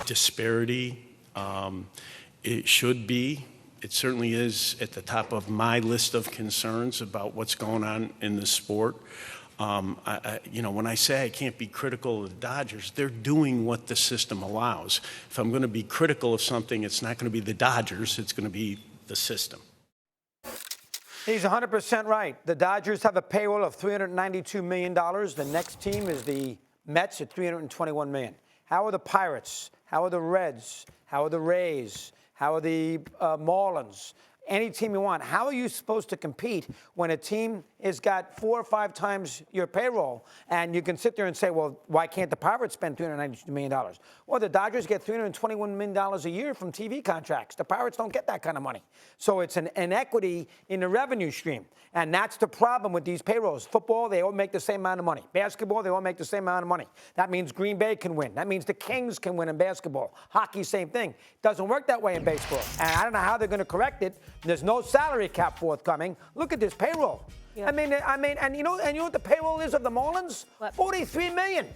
disparity. It should be. It certainly is at the top of my list of concerns about what's going on in the sport. When I say I can't be critical of the Dodgers, they're doing what the system allows. If I'm going to be critical of something, it's not going to be the Dodgers, it's going to be the system. He's 100% right. The Dodgers have a payroll of $392 million. The next team is the Mets at $321 million. How are the Pirates? How are the Reds? How are the Rays? How are the Marlins? Any team you want. How are you supposed to compete when a team has got 4 or 5 times your payroll? And you can sit there and say, well, why can't the Pirates spend $392 million? Well, the Dodgers get $321 million a year from TV contracts. The Pirates don't get that kind of money. So it's an inequity in the revenue stream. And that's the problem with these payrolls. Football, they all make the same amount of money. Basketball, they all make the same amount of money. That means Green Bay can win. That means the Kings can win in basketball. Hockey, same thing. Doesn't work that way in baseball. And I don't know how they're going to correct it. There's no salary cap forthcoming. Look at this payroll. Yeah. And you know what the payroll is of the Marlins? What? $43 million.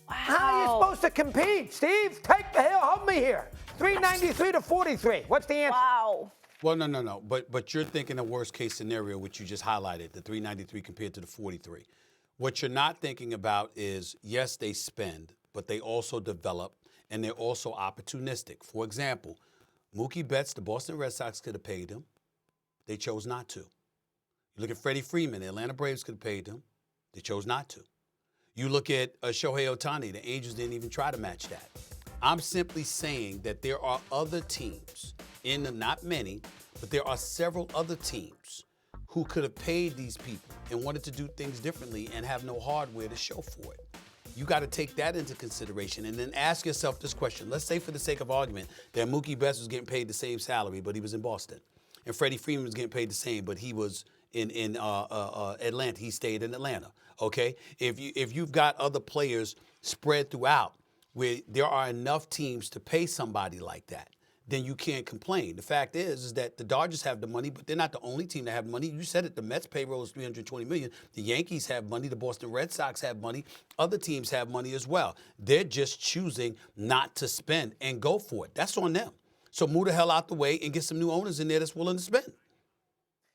Wow. How are you supposed to compete, Steve? Take the hill, help me here. 393 to 43. What's the answer? Wow. Well, no. But you're thinking the worst case scenario, which you just highlighted, the 393 compared to the 43. What you're not thinking about is, yes, they spend, but they also develop, and they're also opportunistic. For example, Mookie Betts, the Boston Red Sox could have paid him. They chose not to. You look at Freddie Freeman, the Atlanta Braves could have paid him. They chose not to. You look at Shohei Ohtani, the Angels didn't even try to match that. I'm simply saying that there are other teams, not many, but there are several other teams who could have paid these people and wanted to do things differently and have no hardware to show for it. You got to take that into consideration and then ask yourself this question. Let's say for the sake of argument that Mookie Betts was getting paid the same salary, but he was in Boston. And Freddie Freeman was getting paid the same, but he was in Atlanta. He stayed in Atlanta, okay? If you've got other players spread throughout where there are enough teams to pay somebody like that, then you can't complain. The fact is that the Dodgers have the money, but they're not the only team that have money. You said it, the Mets payroll is $320 million. The Yankees have money. The Boston Red Sox have money. Other teams have money as well. They're just choosing not to spend and go for it. That's on them. So move the hell out the way and get some new owners in there that's willing to spend.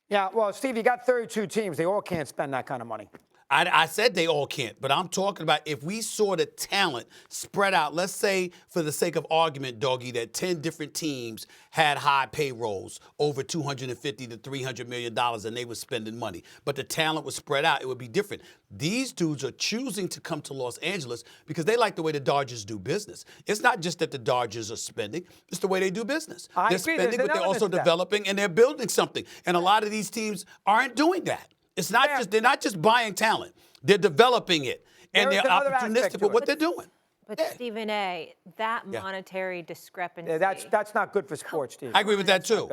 Yeah, well, Steve, you got 32 teams. They all can't spend that kind of money. I said they all can't, but I'm talking about if we saw the talent spread out, let's say for the sake of argument, Doggy, that 10 different teams had high payrolls, over $250 to $300 million, and they were spending money. But the talent was spread out, it would be different. These dudes are choosing to come to Los Angeles because they like the way the Dodgers do business. It's not just that the Dodgers are spending, it's the way they do business. They're spending, but they're also developing and they're building something. And a lot of these teams aren't doing that. It's not they're not just buying talent. They're developing it. And they're opportunistic with what they're doing. But Stephen A., that monetary discrepancy. Yeah, that's not good for sports, Steve. I agree with that, too.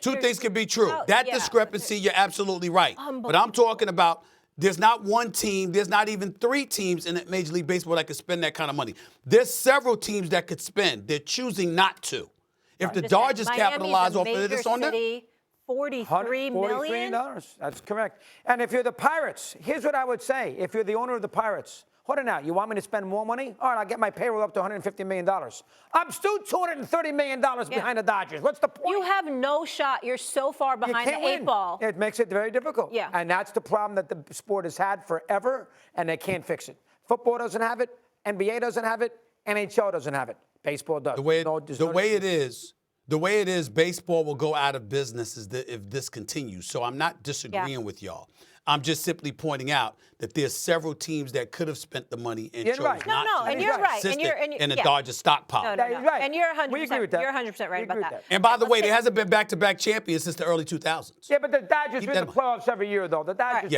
Two things can be true. That discrepancy, you're absolutely right. But I'm talking about there's not one team, there's not even 3 teams in Major League Baseball that could spend that kind of money. There's several teams that could spend. They're choosing not to. If the Dodgers capitalize off of it, it's on them. $43 million? That's correct. And if you're the Pirates, here's what I would say. If you're the owner of the Pirates, hold it now. You want me to spend more money? All right, I'll get my payroll up to $150 million. I'm still $230 million behind the Dodgers. What's the point? You have no shot. You're so far behind the 8 ball. It makes it very difficult. Yeah. And that's the problem that the sport has had forever, and they can't fix it. Football doesn't have it. NBA doesn't have it. NHL doesn't have it. Baseball does. The way it is, baseball will go out of business if this continues. So I'm not disagreeing with y'all. I'm just simply pointing out that there's several teams that could have spent the money and chose not to. No, and you're right. And the Dodgers stockpile. No, he's right. And you're 100%. We agree with that. You're 100% right about that. And by the way, there hasn't been back-to-back champions since the early 2000s. Yeah, but the Dodgers win the playoffs every year, though. The Dodgers.